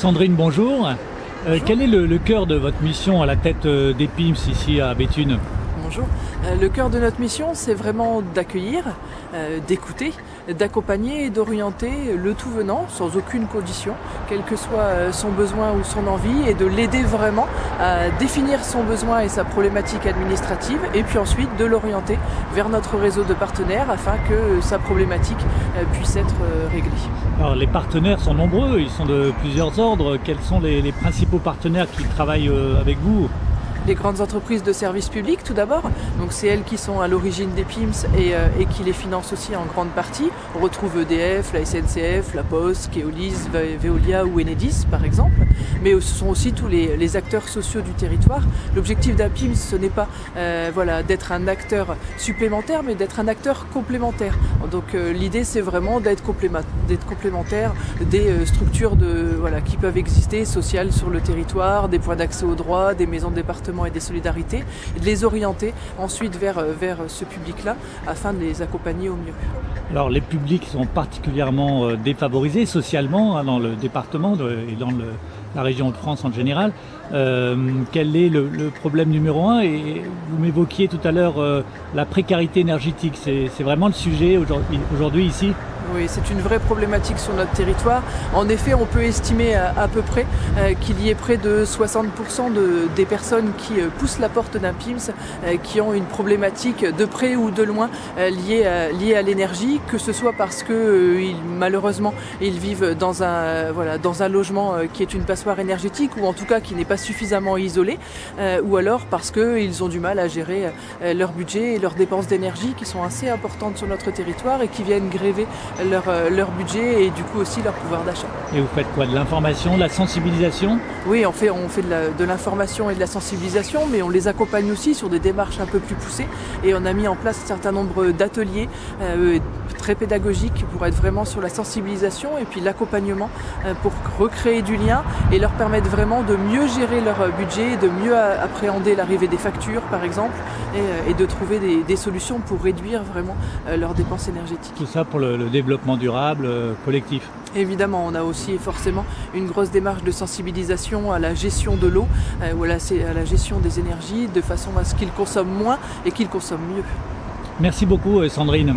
Sandrine, bonjour. Bonjour. Quel est le cœur de votre mission à la tête des PIMS ici à Béthune? Bonjour. Le cœur de notre mission, c'est vraiment d'accueillir, d'écouter, d'accompagner et d'orienter le tout venant sans aucune condition, quel que soit son besoin ou son envie, et de l'aider vraiment à définir son besoin et sa problématique administrative, et puis ensuite de l'orienter vers notre réseau de partenaires afin que sa problématique puisse être réglée. Alors les partenaires sont nombreux, ils sont de plusieurs ordres. Quels sont les principaux partenaires qui travaillent avec vous? Les grandes entreprises de services publics tout d'abord, donc c'est elles qui sont à l'origine des PIMS et qui les financent aussi en grande partie. On retrouve EDF, la SNCF, la Poste, Keolis, Veolia ou Enedis par exemple, mais ce sont aussi tous les acteurs sociaux du territoire. L'objectif d'un PIMS, ce n'est pas d'être un acteur supplémentaire, mais d'être un acteur complémentaire. Donc l'idée c'est vraiment d'être complémentaire des structures qui peuvent exister, sociales sur le territoire, des points d'accès aux droits, des maisons de département et des solidarités, et de les orienter ensuite vers ce public-là afin de les accompagner au mieux. Alors les publics sont particulièrement défavorisés socialement dans le département et dans la région de France en général. Quel est le problème numéro un? Et vous m'évoquiez tout à l'heure la précarité énergétique. C'est vraiment le sujet aujourd'hui ici? Oui, c'est une vraie problématique sur notre territoire. En effet, on peut estimer à peu près qu'il y ait près de 60% des personnes qui poussent la porte d'un PIMS qui ont une problématique de près ou de loin liée à l'énergie, que ce soit parce que malheureusement ils vivent dans un logement qui est une passoire énergétique, ou en tout cas qui n'est pas suffisamment isolé, ou alors parce qu'ils ont du mal à gérer leur budget et leurs dépenses d'énergie qui sont assez importantes sur notre territoire et qui viennent gréver leur budget et du coup aussi leur pouvoir d'achat. Et vous faites quoi? De l'information, de la sensibilisation? Oui, on fait de l'information et de la sensibilisation, mais on les accompagne aussi sur des démarches un peu plus poussées, et on a mis en place un certain nombre d'ateliers très pédagogiques pour être vraiment sur la sensibilisation et puis l'accompagnement pour recréer du lien et leur permettre vraiment de mieux gérer leur budget, de mieux appréhender l'arrivée des factures par exemple, et de trouver des solutions pour réduire vraiment leurs dépenses énergétiques. Tout ça pour le développement durable collectif. Évidemment, on a aussi forcément une grosse démarche de sensibilisation à la gestion de l'eau, ou à la gestion des énergies, de façon à ce qu'ils consomment moins et qu'ils consomment mieux. Merci beaucoup Sandrine.